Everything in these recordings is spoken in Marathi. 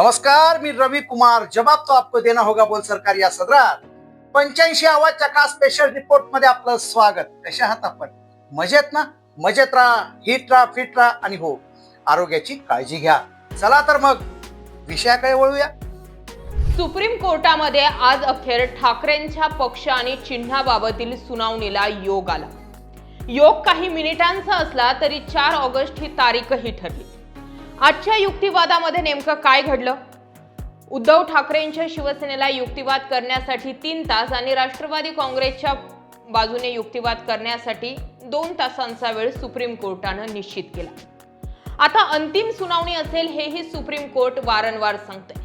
नमस्कार, मी रवि कुमार। जवाब तो आपको देना होगा बोल सरकार या सदरात 85च्या खास स्पेशल रिपोर्ट मध्ये आपलं स्वागत। कशा आहात आपण? मजेत ना? मजेत राहा, हिट राहा, फिट राहा आणि हो, आरोग्याची काळजी घ्या। चला तर मग विषयाकडे वळूया। सुप्रीम कोर्टामध्ये आज अखेर ठाकरेंच्या पक्ष आणि चिन्हाबाबतील सुनावणीला योग आला। योग काही मिनिटांचा असला तरी 4 ऑगस्ट ही तारीखही ठरली। आजच्या युक्तिवादामध्ये नेमकं काय घडलं? उद्धव ठाकरेंच्या शिवसेनेला युक्तिवाद करण्यासाठी 3 तास आणि राष्ट्रवादी काँग्रेसच्या बाजूने युक्तिवाद करण्यासाठी 2 तासांचा वेळ सुप्रीम कोर्टानं निश्चित केला। आता अंतिम सुनावणी असेल हेही सुप्रीम कोर्ट वारंवार सांगतंय।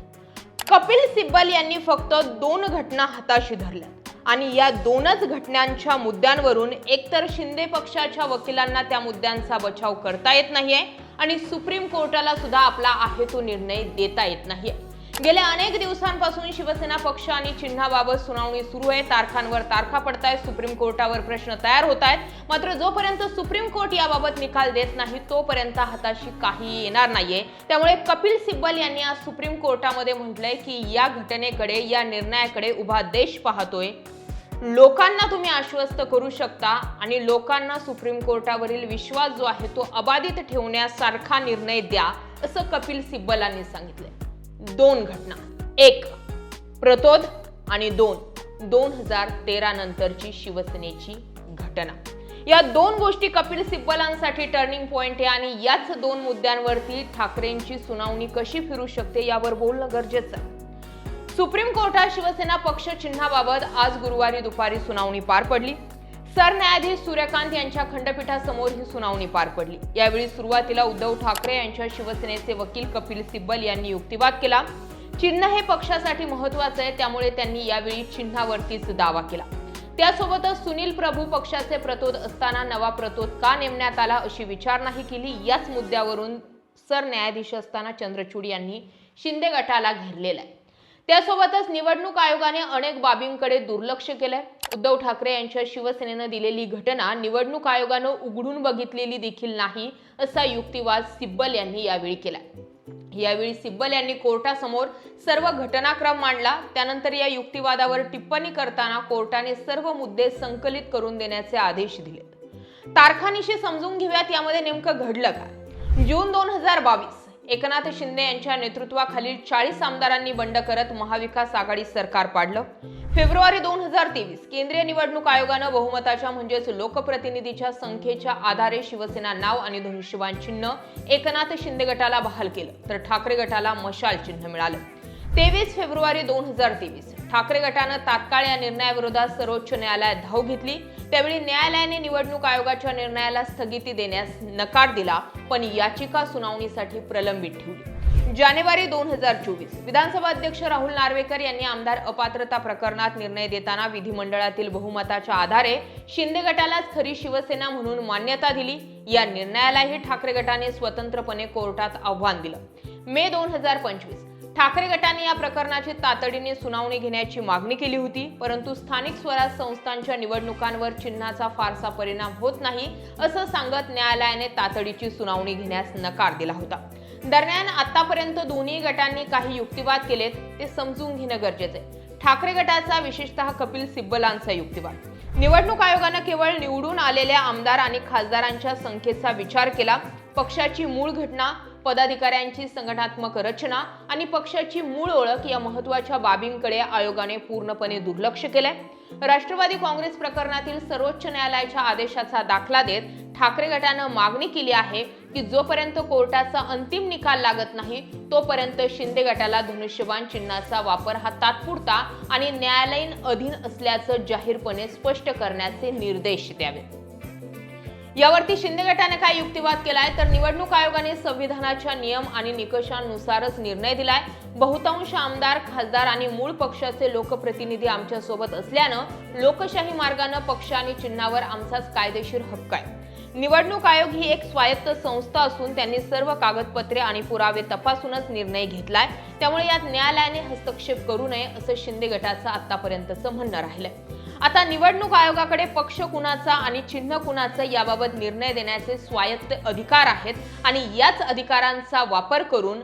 कपिल सिब्बल यांनी फक्त 2 घटना हाताशी धरल्या आणि या 2च घटनांच्या मुद्द्यांवरून एकतर शिंदे पक्षाच्या वकिलांना त्या मुद्द्यांचा बचाव करता येत नाहीये आणि सुप्रीम कोर्टाला सुद्धा आपला आहे तो निर्णय देता येत नाहीये। गेल्या अनेक दिवसांपासून शिवसेना पक्ष आणि चिन्हाबाबत सुनावणी सुरू आहे। तारखांवर तारखा पडतायत, सुप्रीम कोर्टावर प्रश्न तयार होत आहेत। मात्र जोपर्यंत सुप्रीम कोर्ट याबाबत निकाल देत नाही तोपर्यंत हाताशी काही येणार नाहीये। त्यामुळे कपिल सिब्बल यांनी आज सुप्रीम कोर्टामध्ये म्हटलंय की या घटनेकडे, या निर्णयाकडे उभा देश पाहतोय। लोकांना तुम्ही आश्वस्त करू शकता आणि लोकांना सुप्रीम कोर्टावरील विश्वास जो आहे तो अबाधित ठेवण्यासारखा निर्णय द्या, असं कपिल सिब्बलांनी सांगितलंय। 2 घटना, 1 प्रतोद आणि 2 2013 नंतरची शिवसेनेची घटना। या 2 गोष्टी कपिल सिब्बलांसाठी टर्निंग पॉइंट आहे आणि याच 2 मुद्द्यांवरती ठाकरेंची सुनावणी कशी फिरू शकते यावर बोलणं गरजेचं आहे। सुप्रीम कोर्टात शिवसेना पक्ष चिन्हाबाबत आज गुरुवारी दुपारी सुनावणी पार पडली। सरन्यायाधीश सूर्यकांत यांच्या खंडपीठासमोर ही सुनावणी पार पडली। यावेळी सुरुवातीला उद्धव ठाकरे यांच्या शिवसेनेचे वकील कपिल सिब्बल यांनी युक्तिवाद केला। चिन्ह हे पक्षासाठी महत्त्वाचं आहे, त्यामुळे त्यांनी यावेळी चिन्हावरतीच दावा केला। त्यासोबतच सुनील प्रभू पक्षाचे प्रतोद असताना नवा प्रतोद का नेमण्यात आला अशी विचारणाही केली। याच मुद्द्यावरून सरन्यायाधीश असताना चंद्रचूड यांनी शिंदे गटाला घेरलेला आहे। त्यासोबतच निवडणूक आयोगाने अनेक बाबींकडे दुर्लक्ष केलंय। उद्धव ठाकरे यांच्या शिवसेनेनं दिलेली घटना निवडणूक आयोगानं उघडून बघितलेली देखील नाही, असा युक्तिवाद सिब्बल यांनी यावेळी केला। यावेळी सिब्बल यांनी कोर्टासमोर सर्व घटनाक्रम मांडला। त्यानंतर या युक्तिवादावर टिप्पणी करताना कोर्टाने सर्व मुद्दे संकलित करून देण्याचे आदेश दिले। तारखानिशी समजून घेऊयात यामध्ये नेमकं घडलं काय। जून 2022 एकनाथ शिंदे यांच्या नेतृत्वाखालील 40 आमदारांनी बंड करत महाविकास आघाडी सरकार पाडलं। फेब्रुवारी 2023 केंद्रीय निवडणूक आयोगानं बहुमताच्या म्हणजेच लोकप्रतिनिधीच्या संख्येच्या आधारे शिवसेना नाव आणि धनुष्यबाण चिन्ह एकनाथ शिंदे गटाला बहाल केलं, तर ठाकरे गटाला मशाल चिन्ह मिळालं। 23 फेब्रुवारी 2023 ठाकरे गटानं तात्काळ या निर्णयाविरोधात सर्वोच्च न्यायालयात धाव घेतली। त्यावेळी न्यायालयाने निवडणूक आयोगाच्या निर्णयाला स्थगिती देण्यास नकार दिला, पण याचिका सुनावणीसाठी प्रलंबित ठेवली। जानेवारी 2024 विधानसभा अध्यक्ष राहुल नार्वेकर यांनी आमदार अपात्रता प्रकरणात निर्णय देताना विधिमंडळातील बहुमताच्या आधारे शिंदे गटालाच खरी शिवसेना म्हणून मान्यता दिली। या निर्णयालाही ठाकरे गटाने स्वतंत्रपणे कोर्टात आव्हान दिलं। मे 2025 ठाकरे गटाने या प्रकरणाची तातडीने सुनावणी घेण्याची मागणी केली होती, परंतु स्थानिक स्वराज संस्थांच्या निवडणुकांवर चिन्हाचा फारसा परिणाम होत नाही असं सांगत न्यायालयाने तातडीची सुनावणी घेण्यास नकार दिला होता। दरम्यान आतापर्यंत दोन्ही गटांनी काही युक्तिवाद केलेत, ते समजून घेणं गरजेचं आहे। ठाकरे गटाचा, विशेषतः कपिल सिब्बलांचा युक्तिवाद, निवडणूक आयोगानं केवळ निवडून आलेल्या आमदार आणि खासदारांच्या संख्येचा विचार केला। पक्षाची मूळ घटना, पदाधिकाऱ्यांची संघटनात्मक रचना आणि पक्षाची मूळ ओळख या महत्त्वाच्या बाबींकडे आयोगाने पूर्णपणे दुर्लक्ष केलंय। राष्ट्रवादी काँग्रेस प्रकरणातील सर्वोच्च न्यायालयाच्या आदेशाचा दाखला देत ठाकरे गटानं मागणी केली आहे की जोपर्यंत कोर्टाचा अंतिम निकाल लागत नाही तोपर्यंत शिंदे गटाला धनुष्यबाण चिन्हाचा वापर हा तात्पुरता आणि न्यायालयीन अधीन असल्याचं जाहीरपणे स्पष्ट करण्याचे निर्देश द्यावेत। यावरती शिंदे गटाने काय युक्तिवाद केलाय, तर निवडणूक आयोगाने संविधानाच्या नियम आणि निकषांनुसारच निर्णय दिलाय। बहुतांश आमदार, खासदार आणि मूळ पक्षाचे लोकप्रतिनिधी आमच्या सोबत असल्यानं लोकशाही मार्गाने पक्ष आणि चिन्हावर आमचाच कायदेशीर हक्क आहे। निवडणूक आयोग ही एक स्वायत्त संस्था असून त्यांनी सर्व कागदपत्रे आणि पुरावे तपासूनच निर्णय घेतलाय, त्यामुळे यात न्यायालयाने हस्तक्षेप करू नये असं शिंदे गटाचं आतापर्यंतचं म्हणणं राहिलंय। आता निवडणूक आयोगाकडे पक्ष कुणाचा आणि चिन्ह कुणाचं याबाबत निर्णय देण्याचे स्वायत्त अधिकार आहेत आणि याच अधिकारांचा वापर करून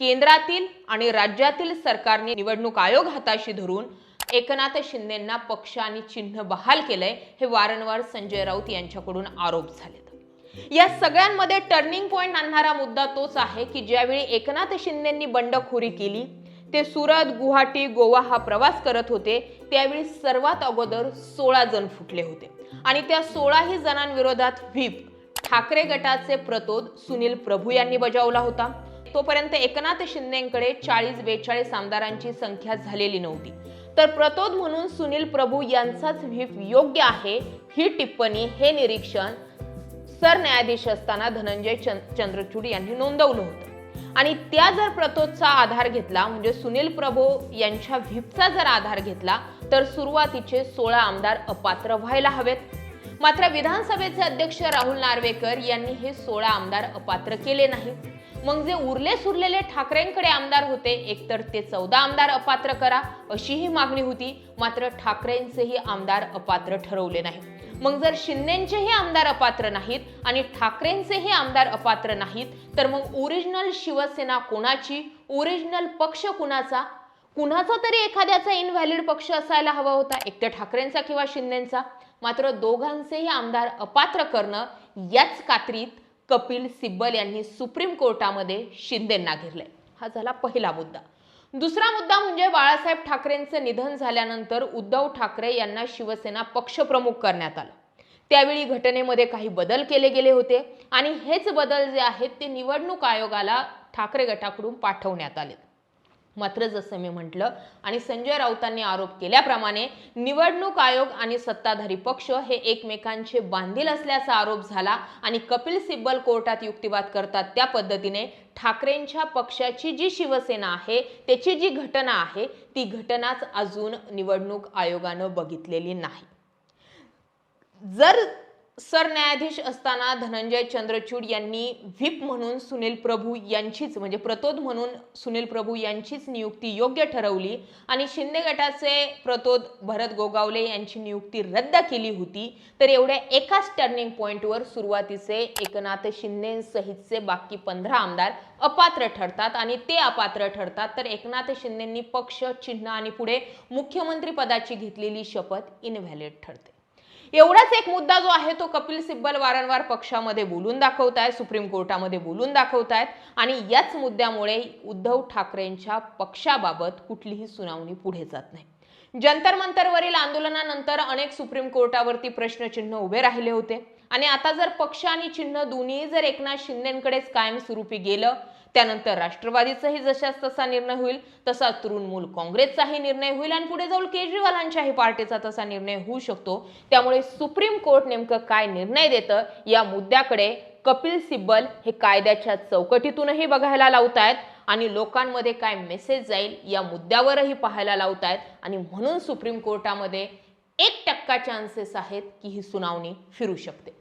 केंद्रातील आणि राज्यातील सरकारने निवडणूक आयोग हाताशी धरून एकनाथ शिंदेंना पक्ष आणि चिन्ह बहाल केलंय, हे वारंवार संजय राऊत यांच्याकडून आरोप झालेत। या सगळ्यांमध्ये टर्निंग पॉइंट आणणारा मुद्दा तोच आहे की ज्यावेळी एकनाथ शिंदेंनी बंडखोरी केली, ते सुरत, गुवाहाटी, गोवा हा प्रवास करत होते, त्यावेळी सर्वात अगोदर 16 जण फुटले होते आणि त्या 16ही जणांविरोधात व्हीप ठाकरे गटाचे प्रतोद सुनील प्रभू यांनी बजावला होता। तोपर्यंत एकनाथ शिंदेंकडे 40-42 आमदारांची संख्या झालेली नव्हती, तर प्रतोद म्हणून सुनील प्रभू यांचाच व्हीप योग्य आहे ही टिप्पणी, हे निरीक्षण सरन्यायाधीश असताना धनंजय चंद्रचूड यांनी नोंदवलं होतं। आणि त्या जर प्रतोदचा आधार घेतला, म्हणजे सुनील प्रभू यांच्या व्हीपचा जर आधार घेतला, तर सुरुवातीचे 16 आमदार अपात्र व्हायला हवेत। मात्र विधानसभेचे अध्यक्ष राहुल नार्वेकर यांनी हे 16 आमदार अपात्र केले नाही। मग जे उरले सुरलेले ठाकरेंकडे आमदार होते, एकतर ते 14 आमदार अपात्र करा अशीही मागणी होती, मात्र ठाकरेंचेही आमदार अपात्र ठरवले नाही। मग जर शिंदेंचेही आमदार अपात्र नाहीत आणि ठाकरेंचेही आमदार अपात्र नाहीत, तर मग ओरिजिनल शिवसेना कोणाची, ओरिजिनल पक्ष कुणाचा? कुणाचा तरी एखाद्याचा इनव्हॅलिड पक्ष असायला हवा होता, एकतर ठाकरेंचा किंवा शिंदेंचा। मात्र दोघांचेही आमदार अपात्र करणं, याच कात्रीत कपिल सिब्बल यांनी सुप्रीम कोर्टामध्ये शिंदेंना घेरले। हा झाला पहिला मुद्दा। दुसरा मुद्दा म्हणजे बाळासाहेब ठाकरेंचे निधन झाल्यानंतर उद्धव ठाकरे यांना शिवसेना पक्षप्रमुख करण्यात आलं। त्यावेळी घटनेमध्ये काही बदल केले गेले होते आणि हेच बदल जे आहेत ते निवडणूक आयोगाला ठाकरे गटाकडून पाठवण्यात आले। मात्र जसं मी म्हटलं आणि संजय राऊतांनी आरोप केल्याप्रमाणे निवडणूक आयोग आणि सत्ताधारी पक्ष हे एकमेकांचे बांधील असल्याचा आरोप झाला आणि कपिल सिब्बल कोर्टात युक्तिवाद करतात त्या पद्धतीने ठाकरेंच्या पक्षाची जी शिवसेना आहे, त्याची जी घटना आहे, ती घटनाच अजून निवडणूक आयोगानं बघितलेली नाही। जर सरन्यायाधीश असताना धनंजय चंद्रचूड यांनी व्हीप म्हणून सुनील प्रभू यांचीच, म्हणजे प्रतोद म्हणून सुनील प्रभू यांचीच नियुक्ती योग्य ठरवली आणि शिंदे गटाचे प्रतोद भरत गोगावले यांची नियुक्ती रद्द केली होती, तर एवढ्या एकाच टर्निंग पॉइंटवर सुरुवातीचे एकनाथ शिंदेसहितचे बाकी 15 आमदार अपात्र ठरतात आणि ते अपात्र ठरतात, तर एकनाथ शिंदेंनी पक्ष, चिन्ह आणि पुढे मुख्यमंत्री पदाची घेतलेली शपथ इनव्हॅलिड ठरते। एवढाच एक मुद्दा जो आहे तो कपिल सिब्बल वारंवार पक्षामध्ये बोलून दाखवतायत, सुप्रीम कोर्टामध्ये बोलून दाखवतायत आणि याच मुद्द्यामुळे उद्धव ठाकरेंच्या पक्षाबाबत कुठलीही सुनावणी पुढे जात नाही। जंतर मंतरवरील आंदोलनानंतर अनेक सुप्रीम कोर्टावरती प्रश्नचिन्ह उभे राहिले होते आणि आता जर पक्ष आणि चिन्ह दोन्ही जर एकनाथ शिंदेंकडेच कायमस्वरूपी गेलं, त्यानंतर राष्ट्रवादीचाही जशाच तसा निर्णय होईल, तसा तृणमूल काँग्रेसचाही निर्णय होईल आणि पुढे जाऊन केजरीवालांच्याही पार्टीचा तसा निर्णय होऊ शकतो। त्यामुळे सुप्रीम कोर्ट नेमकं काय निर्णय देतं या मुद्द्याकडे कपिल सिब्बल हे कायद्याच्या चौकटीतूनही बघायला लावतायत आणि लोकांमध्ये काय मेसेज जाईल या मुद्द्यावरही पाहायला लावतायत आणि म्हणून सुप्रीम कोर्टामध्ये 1% चान्सेस आहेत की ही सुनावणी फिरू शकते।